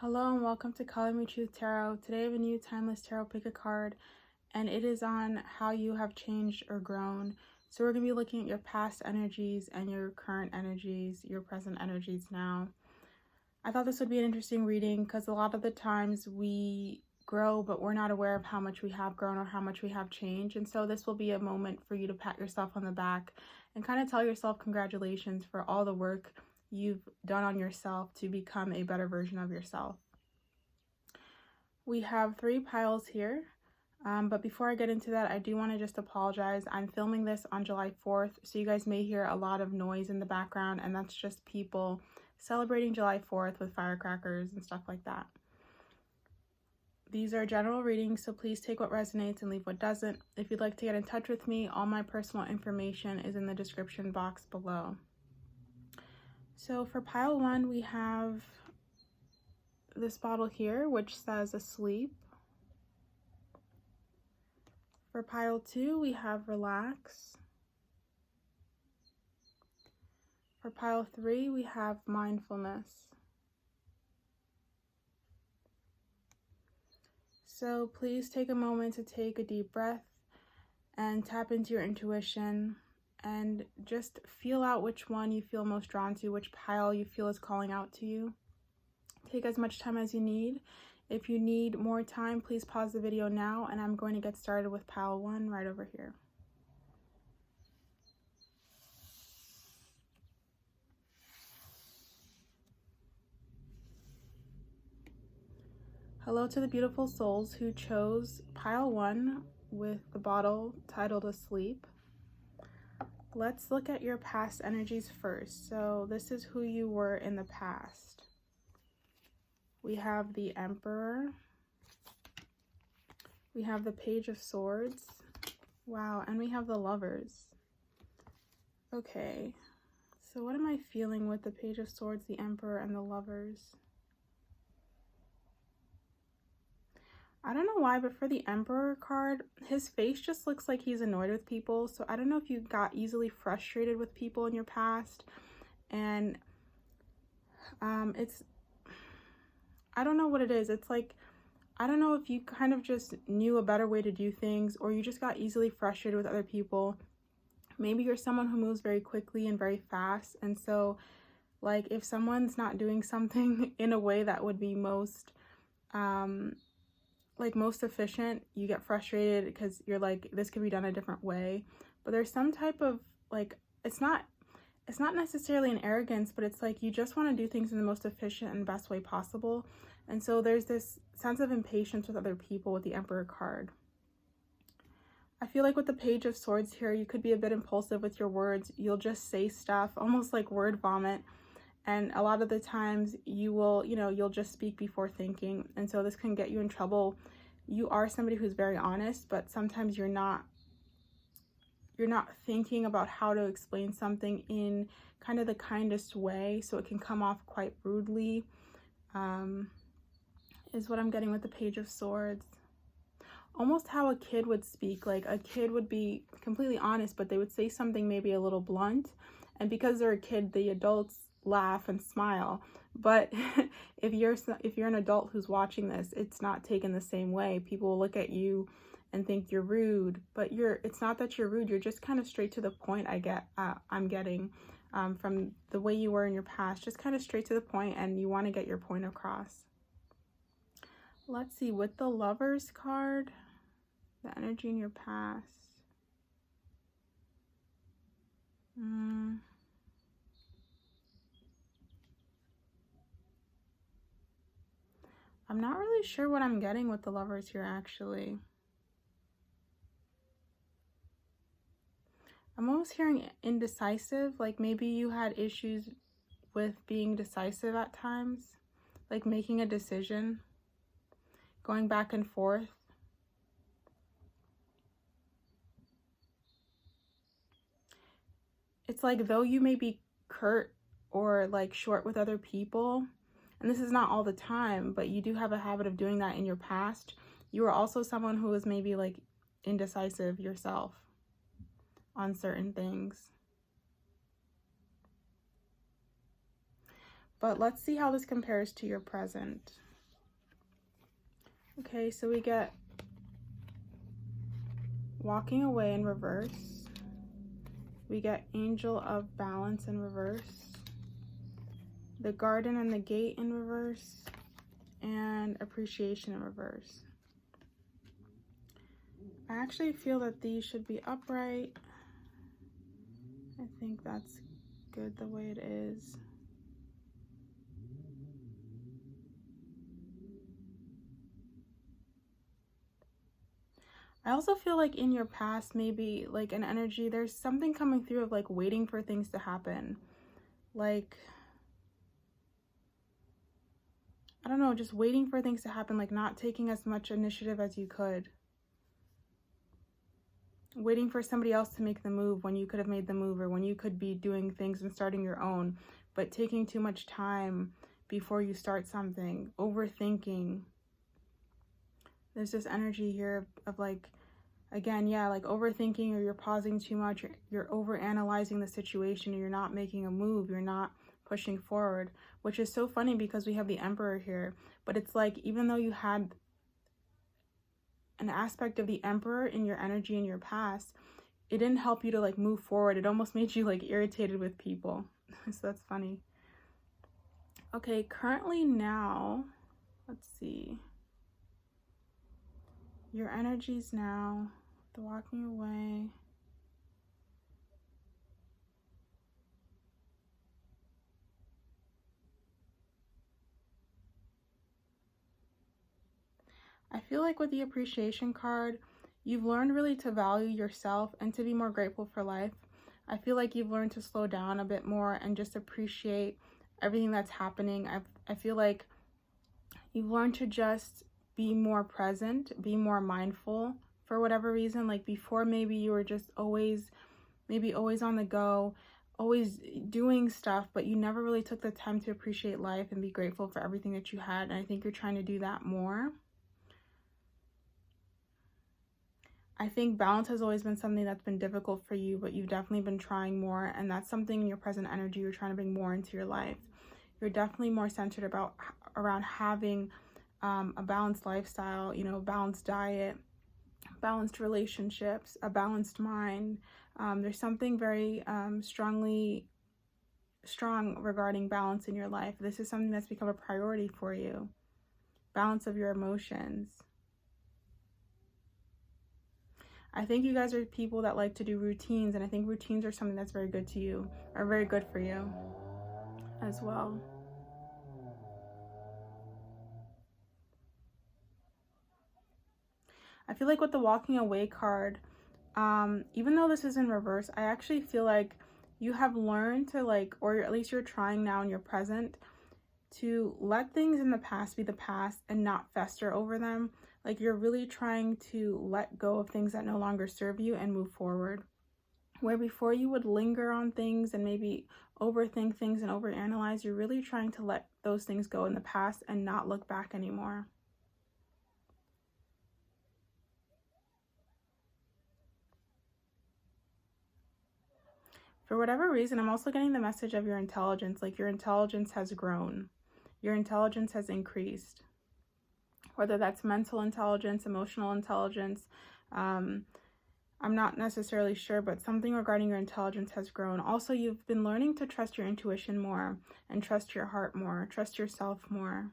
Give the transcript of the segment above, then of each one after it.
Hello and welcome to Colormetruth Tarot. Today I have a new Timeless Tarot Pick a Card, and it is on how you have changed or grown. So we're going to be looking at your past energies and your current energies, your present energies now. I thought this would be an interesting reading because a lot of the times we grow, but we're not aware of how much we have grown or how much we have changed. And so this will be a moment for you to pat yourself on the back and kind of tell yourself congratulations for all the work you've done on yourself to become a better version of yourself. We have 3 piles here, but before I get into that, I do want to just apologize. I'm filming this on July 4th, so you guys may hear a lot of noise in the background, and that's just people celebrating July 4th with firecrackers and stuff like that. These are general readings, so please take what resonates and leave what doesn't. If you'd like to get in touch with me, all my personal information is in the description box below. So for pile 1, we have this bottle here, which says asleep. For pile 2, we have relax. For pile 3, we have mindfulness. So please take a moment to take a deep breath and tap into your intuition and just feel out which one you feel most drawn to, which pile you feel is calling out to you. Take as much time as you need. If you need more time, please pause the video now, and I'm going to get started with pile 1 right over here. Hello to the beautiful souls who chose pile 1 with the bottle titled Asleep. Let's look at your past energies first. So this is who you were in the past. We have the Emperor. We have the Page of Swords. Wow, and we have the Lovers. Okay, so what am I feeling with the Page of Swords, the Emperor, and the Lovers? I don't know why, but for the Emperor card, his face just looks like he's annoyed with people. So I don't know if you got easily frustrated with people in your past. And I don't know what it is. It's like, I don't know if you kind of just knew a better way to do things, or you just got easily frustrated with other people. Maybe you're someone who moves very quickly and very fast. And so, like, if someone's not doing something in a way that would be most efficient, you get frustrated because you're like, this could be done a different way. But there's some type of, like, it's not necessarily an arrogance, but it's like you just want to do things in the most efficient and best way possible. And so there's this sense of impatience with other people with the Emperor card. I feel like with the Page of Swords here, you could be a bit impulsive with your words. You'll just say stuff almost like word vomit. And a lot of the times you will, you'll just speak before thinking. And so this can get you in trouble. You are somebody who's very honest, but sometimes you're not thinking about how to explain something in kind of the kindest way. So it can come off quite rudely, is what I'm getting with the Page of Swords. Almost how a kid would speak. Like a kid would be completely honest, but they would say something maybe a little blunt. And because they're a kid, the adults laugh and smile. But if you're an adult who's watching this, it's not taken the same way. People will look at you and think you're rude, but it's not that you're rude. You're just kind of straight to the point. I'm getting from the way you were in your past, just kind of straight to the point, and you want to get your point across. Let's see, with the Lovers card, the energy in your past. I'm not really sure what I'm getting with the Lovers here, actually. I'm almost hearing indecisive, like maybe you had issues with being decisive at times, like making a decision, going back and forth. It's like though you may be curt or like short with other people, and this is not all the time, but you do have a habit of doing that in your past. You are also someone who is maybe like indecisive yourself on certain things. But let's see how this compares to your present. Okay, so we get walking away in reverse. We get angel of balance in reverse. The garden and the gate in reverse. And appreciation in reverse. I actually feel that these should be upright. I think that's good the way it is. I also feel like in your past, maybe like an energy, there's something coming through of like waiting for things to happen. Like, I don't know, just waiting for things to happen, like not taking as much initiative as you could. Waiting for somebody else to make the move when you could have made the move, or when you could be doing things and starting your own, but taking too much time before you start something, overthinking. There's this energy here of like, again, yeah, like overthinking, or you're pausing too much, you're over analyzing the situation, or you're not making a move, you're not pushing forward, which is so funny because we have the Emperor here. But it's like, even though you had an aspect of the Emperor in your energy in your past, it didn't help you to like move forward. It almost made you like irritated with people. So that's funny. Okay, currently now, let's see. Your energies now, the walking away. I feel like with the appreciation card, you've learned really to value yourself and to be more grateful for life. I feel like you've learned to slow down a bit more and just appreciate everything that's happening. I feel like you've learned to just be more present, be more mindful for whatever reason. Like before, maybe you were just always on the go, always doing stuff, but you never really took the time to appreciate life and be grateful for everything that you had. And I think you're trying to do that more. I think balance has always been something that's been difficult for you, but you've definitely been trying more, and that's something in your present energy you're trying to bring more into your life. You're definitely more centered around having a balanced lifestyle, you know, balanced diet, balanced relationships, a balanced mind. There's something very strong regarding balance in your life. This is something that's become a priority for you. Balance of your emotions. I think you guys are people that like to do routines, and I think routines are something that's very good to you, or very good for you as well. I feel like with the walking away card, even though this is in reverse, I actually feel like you have learned to like, or at least you're trying now in your present, to let things in the past be the past and not fester over them. Like you're really trying to let go of things that no longer serve you and move forward. Where before you would linger on things and maybe overthink things and overanalyze, you're really trying to let those things go in the past and not look back anymore. For whatever reason, I'm also getting the message of your intelligence, like your intelligence has grown. Your intelligence has increased. Whether that's mental intelligence, emotional intelligence, I'm not necessarily sure, but something regarding your intelligence has grown. Also, you've been learning to trust your intuition more and trust your heart more, trust yourself more.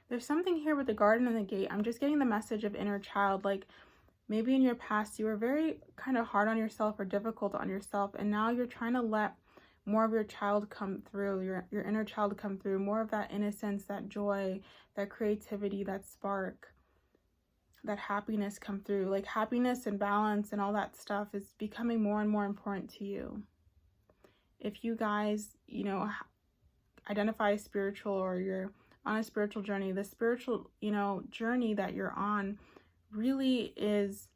There's something here with the garden and the gate. I'm just getting the message of inner child. Like maybe in your past, you were very kind of hard on yourself or difficult on yourself. And now you're trying to let more of your child come through, your inner child come through, more of that innocence, that joy, that creativity, that spark, that happiness come through. Like happiness and balance and all that stuff is becoming more and more important to you. If you guys, you know, identify as spiritual, or you're on a spiritual journey, the spiritual, you know, journey that you're on really is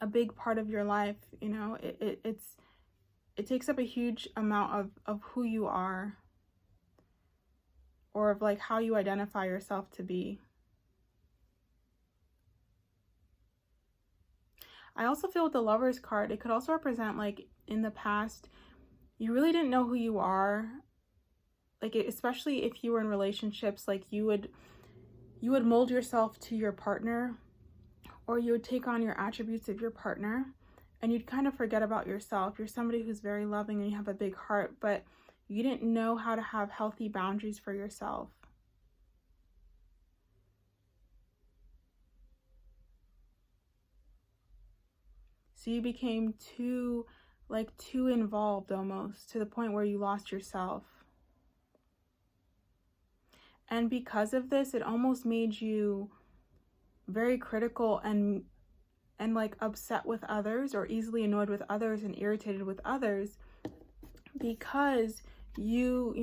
a big part of your life. You know, it takes up a huge amount of who you are, or of like how you identify yourself to be. I also feel with the Lovers card, it could also represent like in the past, you really didn't know who you are. Like, especially if you were in relationships, like you would mold yourself to your partner, or you would take on your attributes of your partner, and you'd kind of forget about yourself. You're somebody who's very loving and you have a big heart, but you didn't know how to have healthy boundaries for yourself. So you became too involved, almost to the point where you lost yourself. And because of this, it almost made you very critical and like upset with others, or easily annoyed with others and irritated with others, because there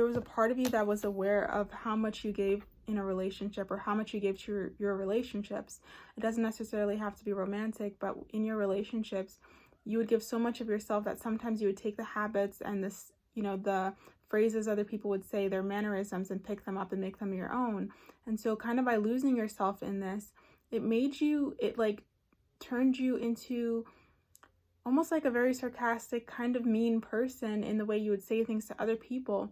was a part of you that was aware of how much you gave in a relationship, or how much you gave to your relationships. It doesn't necessarily have to be romantic, but in your relationships, you would give so much of yourself that sometimes you would take the habits and this, the phrases other people would say, their mannerisms, and pick them up and make them your own. And so kind of by losing yourself in this, it turned you into almost like a very sarcastic, kind of mean person in the way you would say things to other people.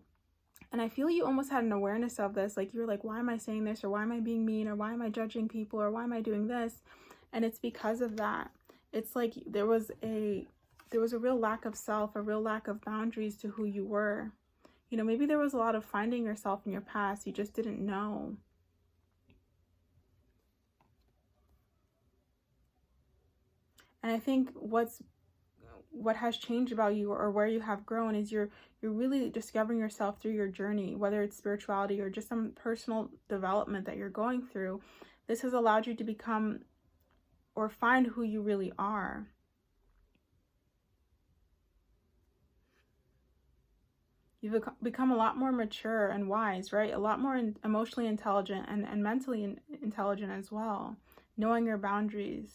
And I feel you almost had an awareness of this. Like, you were like, why am I saying this? Or why am I being mean? Or why am I judging people? Or why am I doing this? And it's because of that. It's like there was a real lack of self, a real lack of boundaries to who you were. Maybe there was a lot of finding yourself in your past. You just didn't know. And I think what has changed about you, or where you have grown, is you're really discovering yourself through your journey, whether it's spirituality or just some personal development that you're going through. This has allowed you to become or find who you really are. You've become a lot more mature and wise, right? A lot more emotionally intelligent and mentally intelligent as well, knowing your boundaries.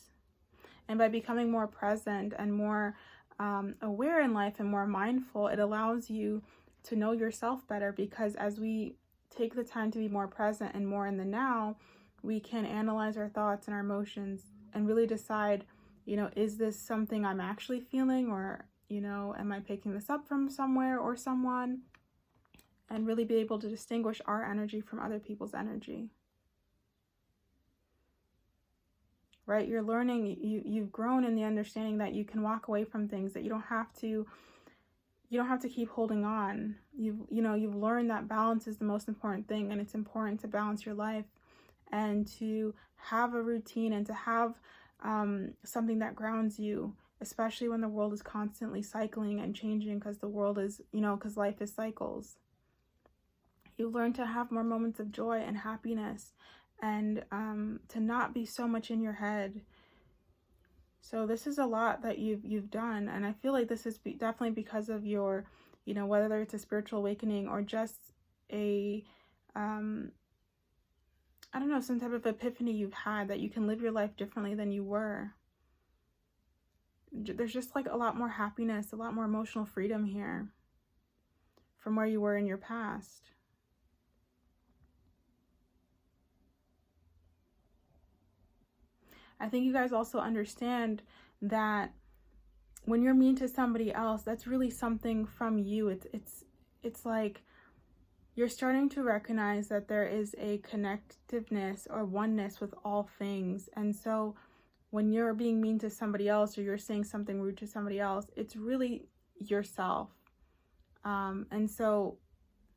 And by becoming more present and more aware in life and more mindful, it allows you to know yourself better, because as we take the time to be more present and more in the now, we can analyze our thoughts and our emotions and really decide, is this something I'm actually feeling, or, am I picking this up from somewhere or someone? And really be able to distinguish our energy from other people's energy. Right? You're learning, you've grown in the understanding that you can walk away from things, that you don't have to keep holding on. You've learned that balance is the most important thing, and it's important to balance your life and to have a routine and to have something that grounds you, especially when the world is constantly cycling and changing, because the world is, because life is cycles. You learn to have more moments of joy and happiness, and to not be so much in your head. So this is a lot that you've done, and I feel like this is definitely because of your, whether it's a spiritual awakening or just a I don't know, some type of epiphany you've had, that you can live your life differently than you were. There's just like a lot more happiness, a lot more emotional freedom here from where you were in your past. I think you guys also understand that when you're mean to somebody else, that's really something from you. It's like you're starting to recognize that there is a connectiveness or oneness with all things. And so when you're being mean to somebody else, or you're saying something rude to somebody else, it's really yourself. And so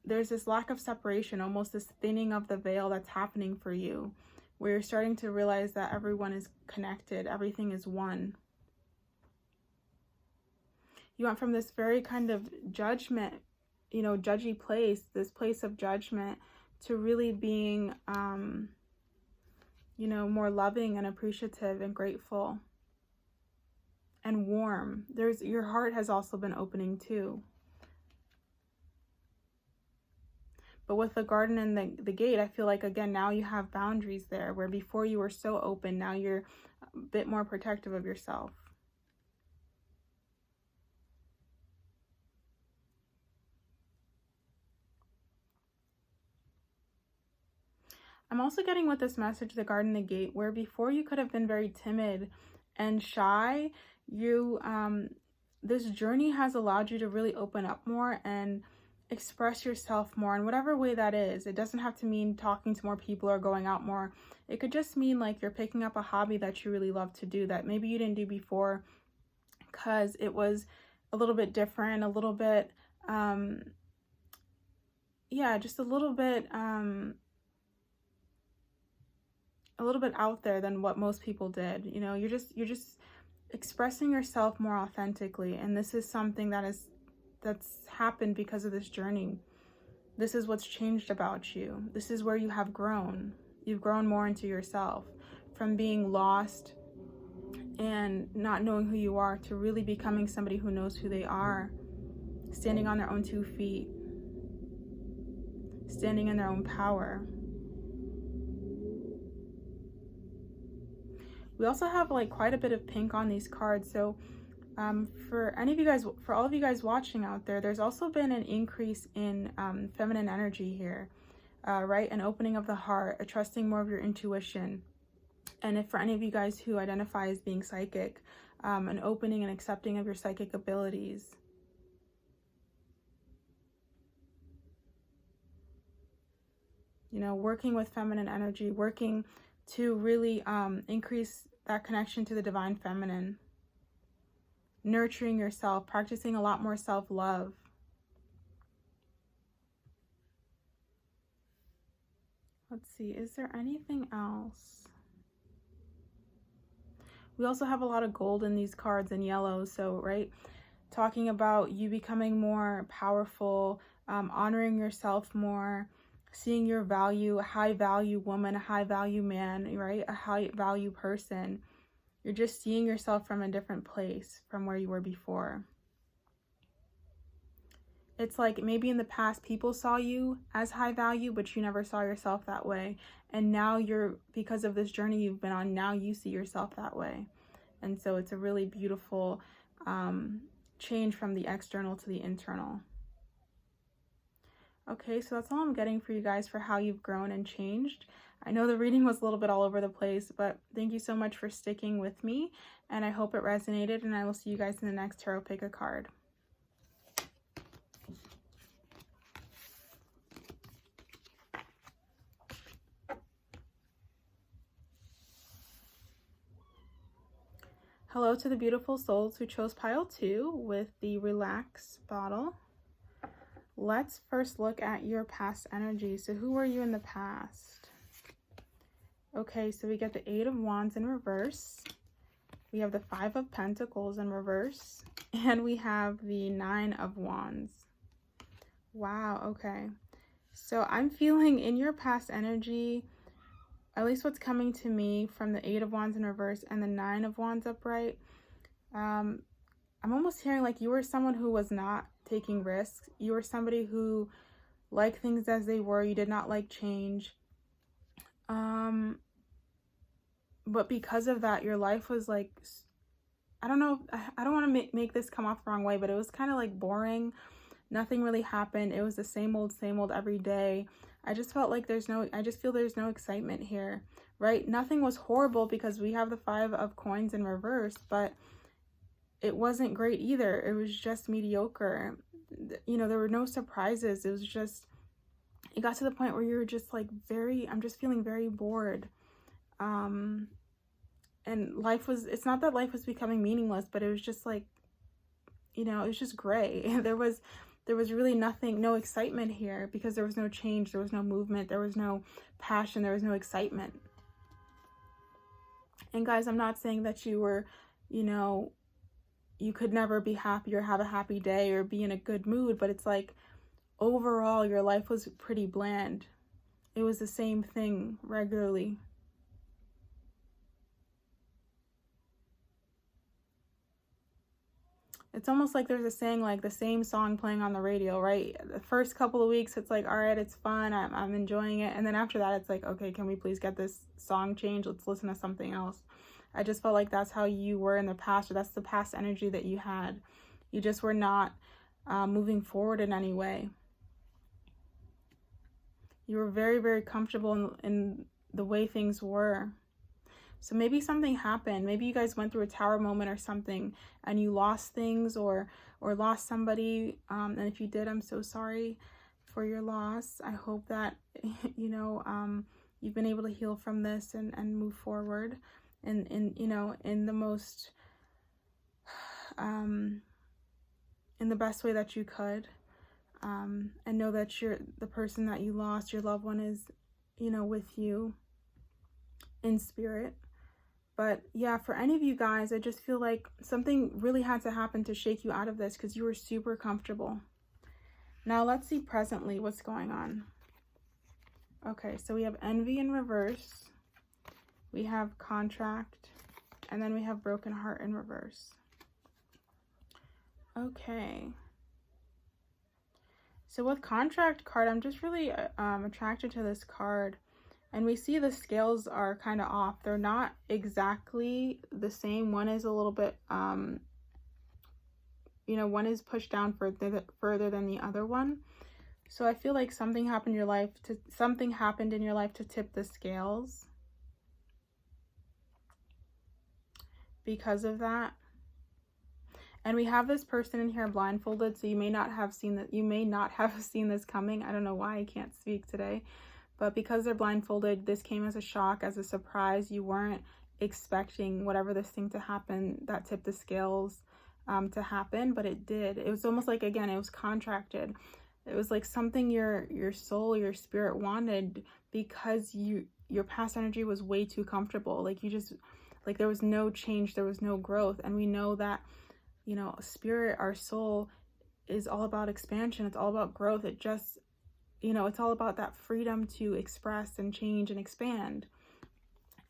there's this lack of separation, almost this thinning of the veil that's happening for you, where you're starting to realize that everyone is connected, everything is one. You went from this very kind of judgment, judgy place, this place of judgment, to really being, more loving and appreciative and grateful and warm. Your heart has also been opening too. But with the garden and the gate, I feel like, again, now you have boundaries there, where before you were so open, now you're a bit more protective of yourself. I'm also getting with this message, the Garden, the Gate, where before you could have been very timid and shy, you this journey has allowed you to really open up more and express yourself more in whatever way that is. It doesn't have to mean talking to more people or going out more. It could just mean like you're picking up a hobby that you really love to do that maybe you didn't do before because it was a little bit different, a little bit just a little bit out there than what most people did. You know, you're just expressing yourself more authentically, and this is something that's happened because of this journey. This is what's changed about you. This is where you have grown. You've grown more into yourself, from being lost and not knowing who you are to really becoming somebody who knows who they are, standing on their own 2 feet, standing in their own power. We also have like quite a bit of pink on these cards. So for all of you guys watching out there, there's also been an increase in feminine energy here, right? An opening of the heart, a trusting more of your intuition. And if for any of you guys who identify as being psychic, an opening and accepting of your psychic abilities. You know, working with feminine energy, working to really increase that connection to the divine feminine, nurturing yourself, practicing a lot more self-love. Let's see, is there anything else? We also have a lot of gold in these cards and yellow, so right, talking about you becoming more powerful, honoring yourself more, seeing your value, a high value woman, a high value man, right? A high value person. You're just seeing yourself from a different place from where you were before. It's like maybe in the past people saw you as high value, but you never saw yourself that way. And now because of this journey you've been on, now you see yourself that way. And so it's a really beautiful change from the external to the internal. Okay, so that's all I'm getting for you guys for how you've grown and changed. I know the reading was a little bit all over the place, but thank you so much for sticking with me, and I hope it resonated, and I will see you guys in the next Tarot Pick a Card. Hello to the beautiful souls who chose pile 2 with the Relax bottle. Let's first look at your past energy. So who were you in the past? Okay, so we get the 8 of Wands in reverse. We have the 5 of Pentacles in reverse. And we have the 9 of Wands. Wow, okay. So I'm feeling in your past energy, at least what's coming to me from the 8 of Wands in reverse and the 9 of Wands upright, I'm almost hearing like you were someone who was not taking risks. You were somebody who liked things as they were. You did not like change. But because of that, your life was like, I don't know, I don't want to make this come off the wrong way, but it was kind of like boring. Nothing really happened. It was the same old every day. I just felt like I just feel there's no excitement here, right? Nothing was horrible because we have the 5 of Coins in reverse, but it wasn't great either. It was just mediocre. You know, there were no surprises. It was just, it got to the point where you were just like I'm just feeling very bored. And it's not that life was becoming meaningless, but it was just like, you know, it was just gray. There was really no excitement here because there was no change, there was no movement, there was no passion, there was no excitement. And guys, I'm not saying that you were, you know, you could never be happy or have a happy day or be in a good mood, but it's like overall your life was pretty bland. It was the same thing regularly. It's almost like there's a saying like the same song playing on the radio, right? The first couple of weeks, it's like, all right, it's fun, I'm enjoying it. And then after that, it's like, okay, can we please get this song changed? Let's listen to something else. I just felt like that's how you were in the past, or that's the past energy that you had. You just were not moving forward in any way. You were very, very comfortable in the way things were. So maybe something happened. Maybe you guys went through a tower moment or something, and you lost things or lost somebody. And if you did, I'm so sorry for your loss. I hope that, you know, you've been able to heal from this and move forward you know, in the most, in the best way that you could. And know that the person that you lost, your loved one, is, you know, with you in spirit. But yeah, for any of you guys, I just feel like something really had to happen to shake you out of this, because you were super comfortable. Now let's see presently what's going on. Okay, so we have envy in reverse, we have contract, and then we have broken heart in reverse. Okay. So with contract card, I'm just really attracted to this card. And we see the scales are kind of off. They're not exactly the same. One is a little bit, you know, one is pushed down further than the other one. So I feel like something happened in your life to tip the scales because of that. And we have this person in here blindfolded, so you may not have seen that. You may not have seen this coming. I don't know why I can't speak today. But because they're blindfolded, this came as a shock, as a surprise. You weren't expecting whatever this thing to happen that tipped the scales to happen, but it did. It was almost like, again, it was contracted. It was like something your soul, your spirit wanted, because your past energy was way too comfortable. Like you just, like there was no change, there was no growth. And we know that, you know, spirit, our soul, is all about expansion. It's all about growth. It just, you know, it's all about that freedom to express and change and expand.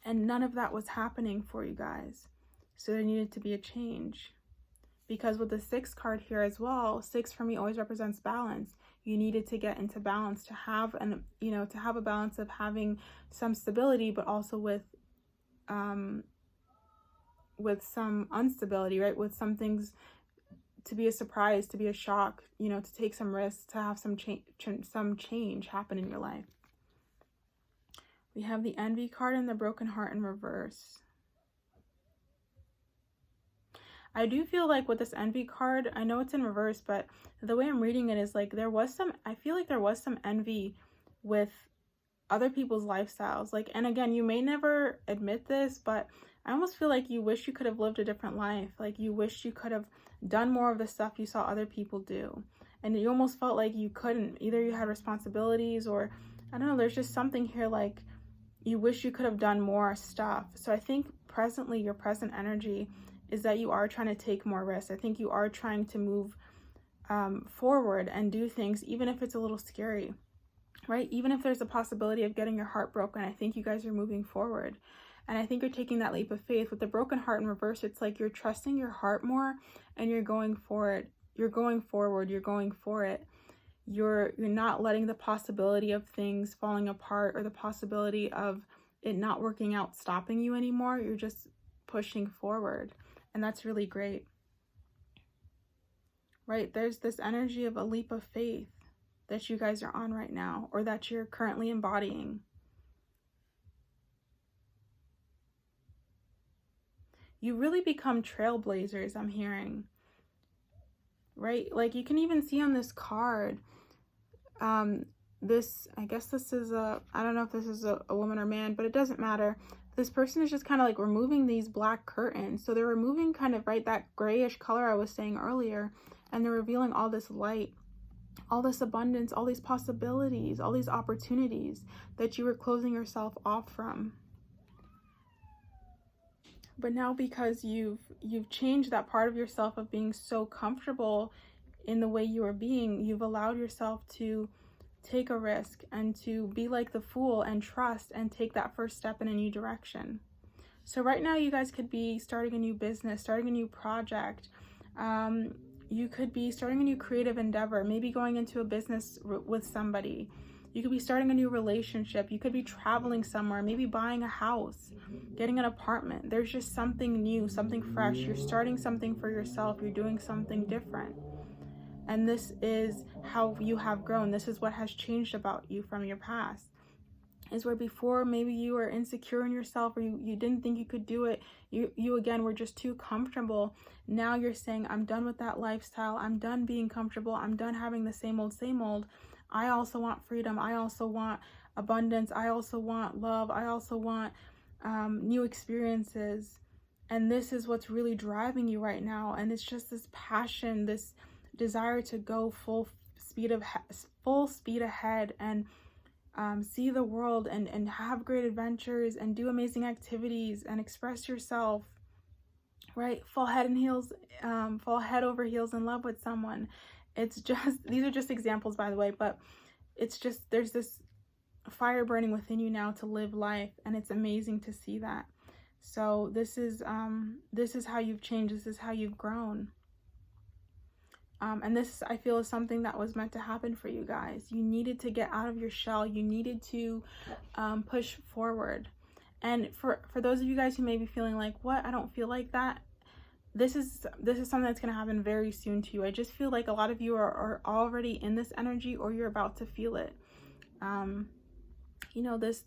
And none of that was happening for you guys. So there needed to be a change. Because with the 6 card here as well, 6 for me always represents balance. You needed to get into balance to have you know, to have a balance of having some stability, but also with some instability, right? With some things to be a surprise, to be a shock, you know, to take some risks, to have some change happen in your life. We have the envy card and the broken heart in reverse. I do feel like with this envy card, I know it's in reverse, but the way I'm reading it is like I feel like there was some envy with other people's lifestyles. Like, and again, you may never admit this, but I almost feel like you wish you could have lived a different life. Like you wish you could have done more of the stuff you saw other people do. And you almost felt like you couldn't. Either you had responsibilities, or I don't know, there's just something here like you wish you could have done more stuff. So I think presently, your present energy is that you are trying to take more risks. I think you are trying to move forward and do things, even if it's a little scary, right? Even if there's a possibility of getting your heart broken, I think you guys are moving forward. And I think you're taking that leap of faith. With the broken heart in reverse, it's like you're trusting your heart more and you're going for it. You're going forward. You're going for it. You're not letting the possibility of things falling apart or the possibility of it not working out stopping you anymore. You're just pushing forward. And that's really great. Right? There's this energy of a leap of faith that you guys are on right now, or that you're currently embodying. You really become trailblazers, I'm hearing. Right? Like you can even see on this card, this, I guess this is I don't know if this is a woman or man, but it doesn't matter. This person is just kind of like removing these black curtains. So they're removing kind of, right, that grayish color I was saying earlier, and they're revealing all this light, all this abundance, all these possibilities, all these opportunities that you were closing yourself off from. But now, because you've changed that part of yourself of being so comfortable in the way you are being, you've allowed yourself to take a risk and to be like the fool and trust and take that first step in a new direction. So right now you guys could be starting a new business, starting a new project. You could be starting a new creative endeavor, maybe going into a business with somebody. You could be starting a new relationship. You could be traveling somewhere, maybe buying a house, getting an apartment. There's just something new, something fresh. You're starting something for yourself. You're doing something different. And this is how you have grown. This is what has changed about you from your past. is where before maybe you were insecure in yourself, or you didn't think you could do it. You again were just too comfortable. Now you're saying, I'm done with that lifestyle. I'm done being comfortable. I'm done having the same old, same old. I also want freedom. I also want abundance. I also want love. I also want new experiences. And this is what's really driving you right now. And it's just this passion, this desire to go full speed ahead and see the world and have great adventures and do amazing activities and express yourself, right? Fall head over heels in love with someone. It's just, these are just examples, by the way, but it's just, there's this fire burning within you now to live life, and it's amazing to see that. So this is how you've changed. This is how you've grown. And this, I feel, is something that was meant to happen for you guys. You needed to get out of your shell. You needed to push forward. And for those of you guys who may be feeling like, what? I don't feel like that. This is something that's going to happen very soon to you. I just feel like a lot of you are already in this energy, or you're about to feel it. You know, this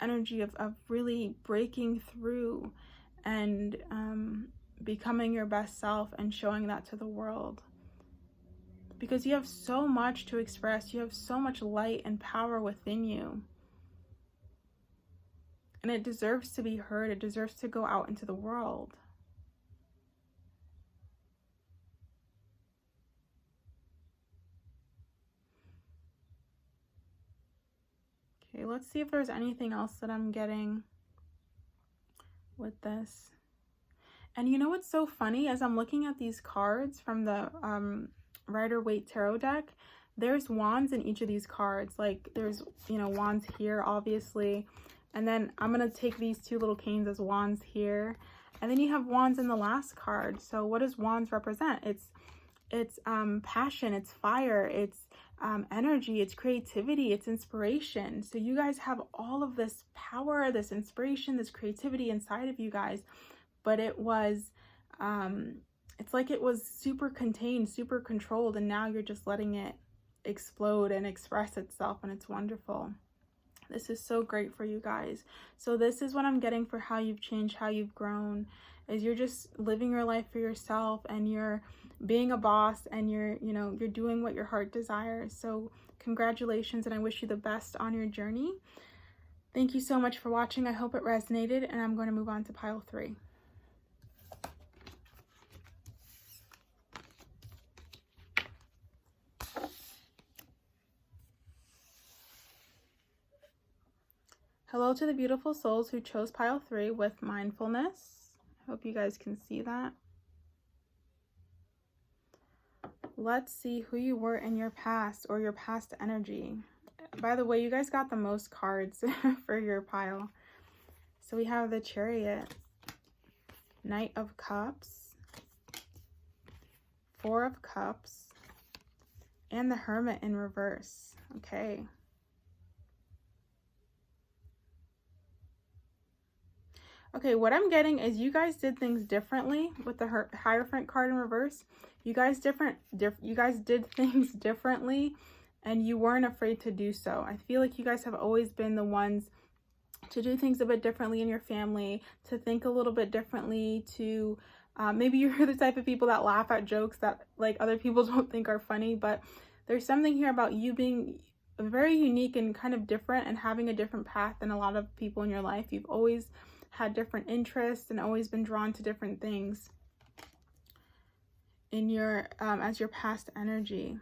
energy of really breaking through and becoming your best self and showing that to the world. Because you have so much to express. You have so much light and power within you. And it deserves to be heard. It deserves to go out into the world. Okay, let's see if there's anything else that I'm getting with this. And you know what's so funny? As I'm looking at these cards from the Rider-Waite Tarot deck, there's wands in each of these cards. Like there's, you know, wands here, obviously. And then I'm going to take these two little canes as wands here. And then you have wands in the last card. So what does wands represent? It's passion, it's fire, it's energy, it's creativity, it's inspiration. So you guys have all of this power, this inspiration, this creativity inside of you guys. But it was, it's like it was super contained, super controlled, and now you're just letting it explode and express itself, and it's wonderful. This is so great for you guys. So this is what I'm getting for how you've changed, how you've grown, is you're just living your life for yourself, and you're being a boss, and you're doing what your heart desires. So congratulations, and I wish you the best on your journey. Thank you so much for watching. I hope it resonated, and I'm going to move on to pile 3. Hello to the beautiful souls who chose pile 3 with mindfulness. I hope you guys can see that. Let's see who you were in your past, or your past energy. By the way, you guys got the most cards for your pile. So we have the Chariot, Knight of Cups, 4 of Cups, and the Hermit in reverse. Okay. Okay, what I'm getting is you guys did things differently with the Hierophant card in reverse. You guys did things differently, and you weren't afraid to do so. I feel like you guys have always been the ones to do things a bit differently in your family, to think a little bit differently, to maybe you're the type of people that laugh at jokes that like other people don't think are funny, but there's something here about you being very unique and kind of different, and having a different path than a lot of people in your life. You've always had different interests and always been drawn to different things in your as your past energy.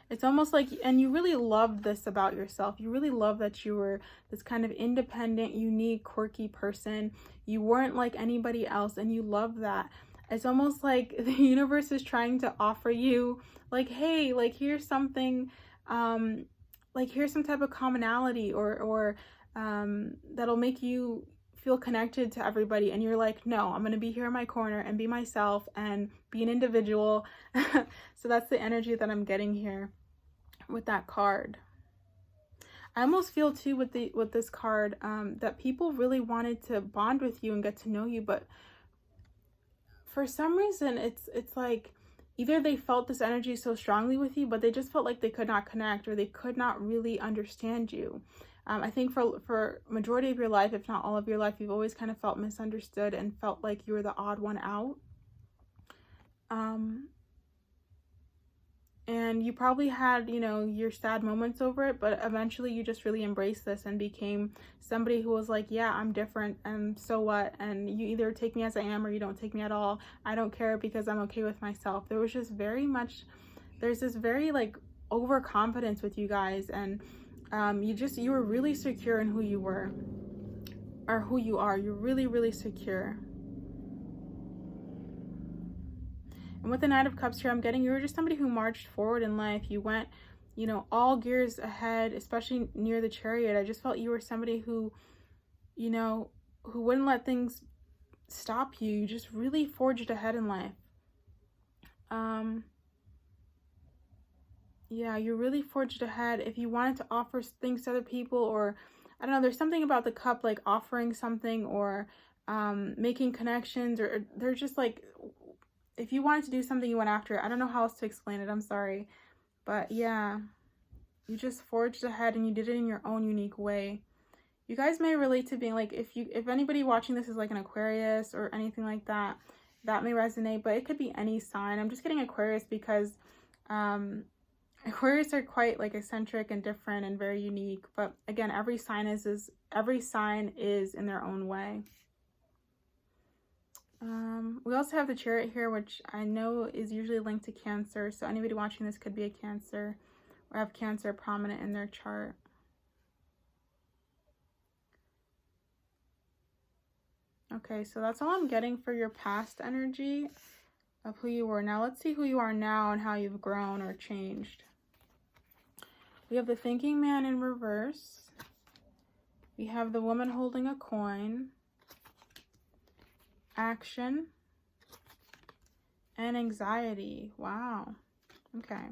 It's almost like, and you really loved this about yourself. You really love that you were this kind of independent, unique, quirky person. You weren't like anybody else, and you love that. It's almost like the universe is trying to offer you like, hey, like here's something, like here's some type of commonality, or that'll make you feel connected to everybody. And you're like, no, I'm going to be here in my corner and be myself and be an individual. So that's the energy that I'm getting here with that card. I almost feel too with this card that people really wanted to bond with you and get to know you, but for some reason it's like either they felt this energy so strongly with you, but they just felt like they could not connect, or they could not really understand you. I think for majority of your life, if not all of your life, you've always kind of felt misunderstood and felt like you were the odd one out. And you probably had, you know, your sad moments over it, but eventually you just really embraced this and became somebody who was like, yeah, I'm different, and so what? And you either take me as I am or you don't take me at all. I don't care because I'm okay with myself. There was just there's this very like overconfidence with you guys, and you were really secure in who you were, or who you are. You're really, really secure. And with the Knight of Cups here, I'm getting you were just somebody who marched forward in life. You went, you know, all gears ahead, especially near the Chariot. I just felt you were somebody who, you know, who wouldn't let things stop you. You just really forged ahead in life. Yeah, you really forged ahead. If you wanted to offer things to other people, or I don't know, there's something about the cup, like offering something, or making connections, or they're just like, if you wanted to do something, you went after it. I don't know how else to explain it. I'm sorry. But yeah, you just forged ahead and you did it in your own unique way. You guys may relate to being like, if anybody watching this is like an Aquarius or anything like that, that may resonate, but it could be any sign. I'm just getting Aquarius because Aquarius are quite like eccentric and different and very unique. But again, every sign is in their own way. We also have the Chariot here, which I know is usually linked to Cancer. So anybody watching this could be a Cancer or have Cancer prominent in their chart. Okay, so that's all I'm getting for your past energy of who you were. Now let's see who you are now and how you've grown or changed. We have the Thinking Man in reverse. We have the Woman holding a coin. Action. And anxiety. Wow. Okay.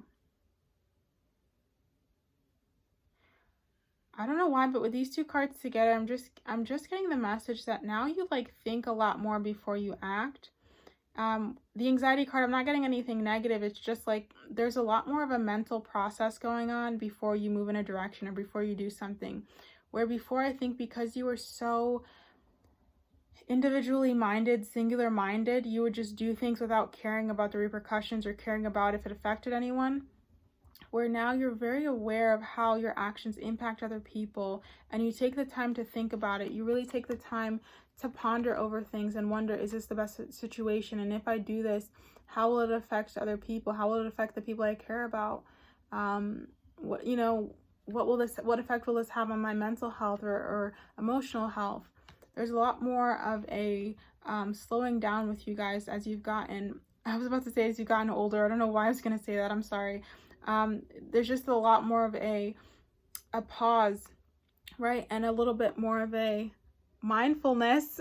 I don't know why, but with these two cards together, I'm just getting the message that now you like think a lot more before you act. The anxiety card, I'm not getting anything negative. It's just like there's a lot more of a mental process going on before you move in a direction or before you do something. Where before, I think because you were so individually minded, singular minded, you would just do things without caring about the repercussions or caring about if it affected anyone. Where now you're very aware of how your actions impact other people, and you take the time to think about it. You really take the time to ponder over things and wonder, is this the best situation? And if I do this, how will it affect other people? How will it affect the people I care about? What effect will this have on my mental health or emotional health? There's a lot more of a slowing down with you guys as you've gotten, I was about to say as you've gotten older. I don't know why I was going to say that. I'm sorry. There's just a lot more of a pause, right? And a little bit more of a mindfulness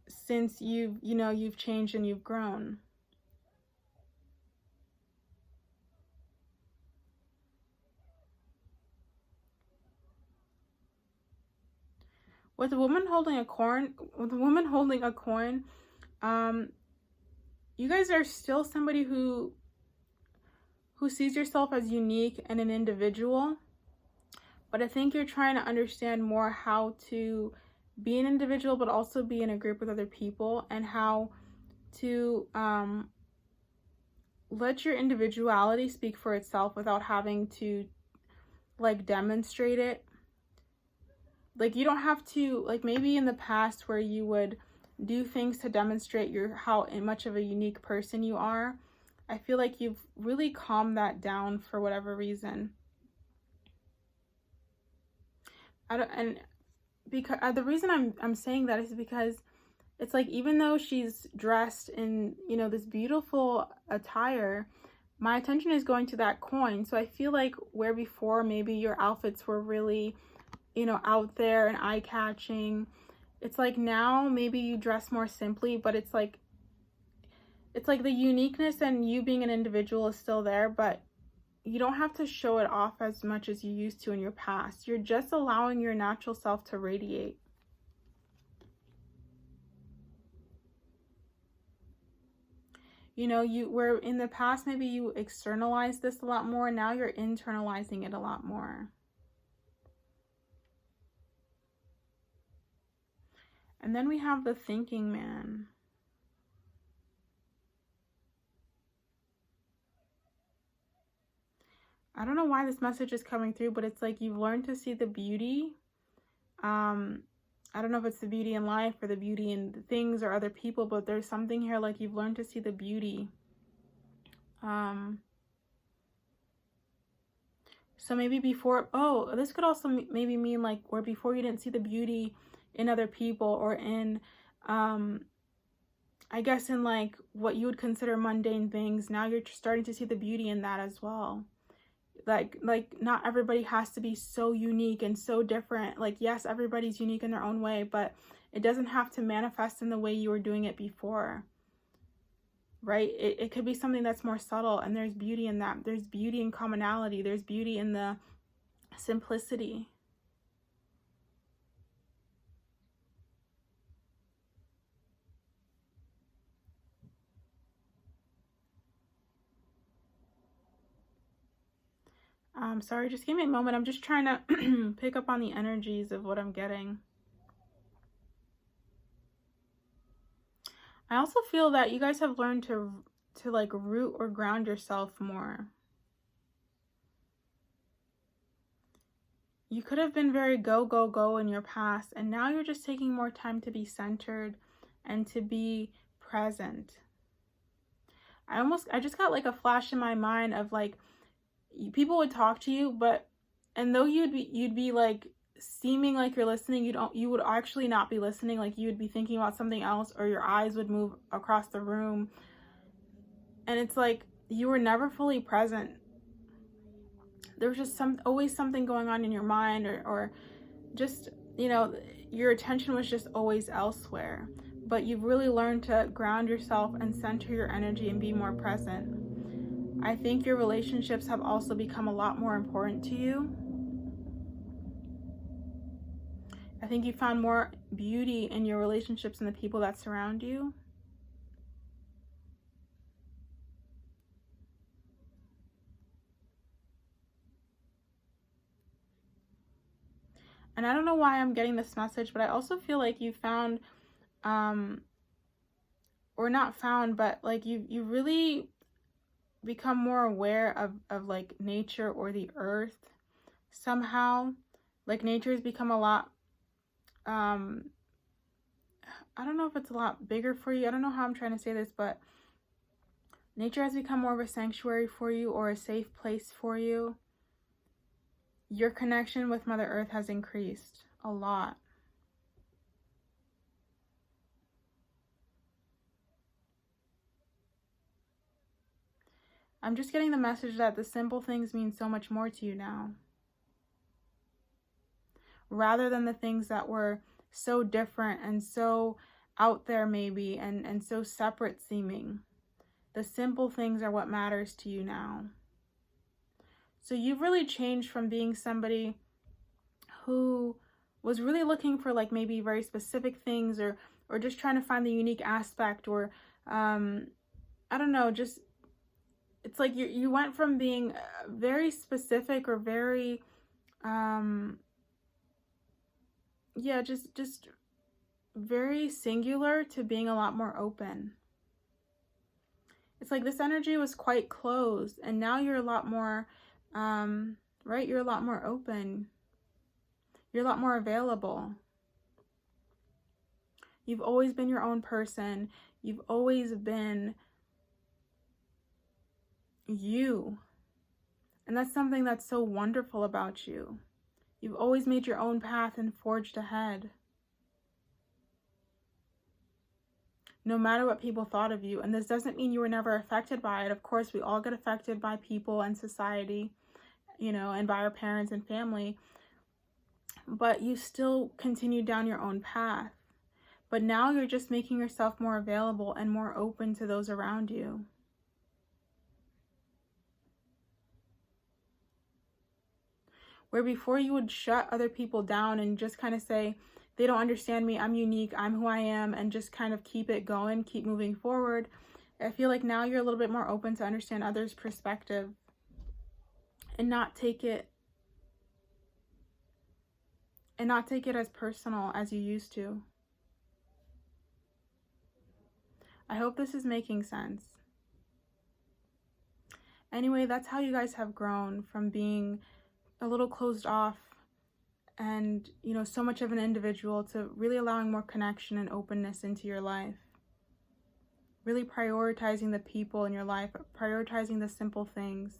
since you've changed and you've grown. With the woman holding a coin, you guys are still somebody who sees yourself as unique and an individual. But I think you're trying to understand more how to be an individual, but also be in a group with other people, and how to let your individuality speak for itself without having to like demonstrate it. Like you don't have to, like maybe in the past where you would do things to demonstrate how much of a unique person you are. I feel like you've really calmed that down for whatever reason. Because the reason I'm saying that is because it's like, even though she's dressed in, this beautiful attire, my attention is going to that coin. So I feel like where before maybe your outfits were really, out there and eye-catching, it's like now maybe you dress more simply, but it's like the uniqueness and you being an individual is still there, but you don't have to show it off as much as you used to in your past. You're just allowing your natural self to radiate. You know, where in the past maybe you externalized this a lot more, now you're internalizing it a lot more. And then we have the thinking man. I don't know why this message is coming through, but it's like you've learned to see the beauty. I don't know if it's the beauty in life or the beauty in things or other people, but there's something here like you've learned to see the beauty. So maybe before, oh, this could also maybe mean like, or before you didn't see the beauty in other people or in, I guess in like what you would consider mundane things. Now you're starting to see the beauty in that as well. Like not everybody has to be so unique and so different. Like, yes, everybody's unique in their own way, but it doesn't have to manifest in the way you were doing it before, right? It could be something that's more subtle, and there's beauty in that. There's beauty in commonality. There's beauty in the simplicity. Sorry, just give me a moment. I'm just trying to pick up on the energies of what I'm getting. I also feel that you guys have learned to like root or ground yourself more. You could have been very go, go, go in your past, and now you're just taking more time to be centered and to be present. I just got like a flash in my mind of like, people would talk to you, and though you'd be like seeming like you're listening, you would actually not be listening. Like you would be thinking about something else, or your eyes would move across the room, and it's like you were never fully present. There was just always something going on in your mind, or just, you know, your attention was just always elsewhere. But you've really learned to ground yourself and center your energy and be more present. I think your relationships have also become a lot more important to you. I think you found more beauty in your relationships and the people that surround you. And I don't know why I'm getting this message, but I also feel like you found, or not found, but like you really become more aware of like nature or the earth somehow. Like nature has become a lot, I don't know if it's a lot bigger for you. I don't know how I'm trying to say this, but nature has become more of a sanctuary for you, or a safe place for you. Your connection with Mother Earth has increased a lot. I'm just getting the message that the simple things mean so much more to you now, rather than the things that were so different and so out there maybe, and so separate seeming. The simple things are what matters to you now. So you've really changed from being somebody who was really looking for like maybe very specific things, or just trying to find the unique aspect, or I don't know, just, it's like you went from being very specific, or very yeah, just very singular, to being a lot more open. It's like this energy was quite closed, and now you're a lot more right, you're a lot more open. You're a lot more available. You've always been your own person. You've always been you. And that's something that's so wonderful about you. You've always made your own path and forged ahead, no matter what people thought of you. And this doesn't mean you were never affected by it. Of course, we all get affected by people and society, you know, and by our parents and family. But you still continue down your own path. But now you're just making yourself more available and more open to those around you. Where before you would shut other people down and just kind of say, they don't understand me, I'm unique, I'm who I am, and just kind of keep it going, keep moving forward. I feel like now you're a little bit more open to understand others' perspective and not take it as personal as you used to. I hope this is making sense. Anyway, that's how you guys have grown from being a little closed off and, you know, so much of an individual to really allowing more connection and openness into your life. Really prioritizing the people in your life, prioritizing the simple things,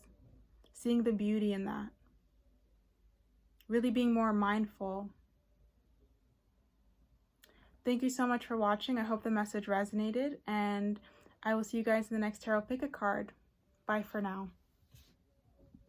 seeing the beauty in that. Really being more mindful. Thank you so much for watching. I hope the message resonated, and I will see you guys in the next tarot pick a card. Bye for now.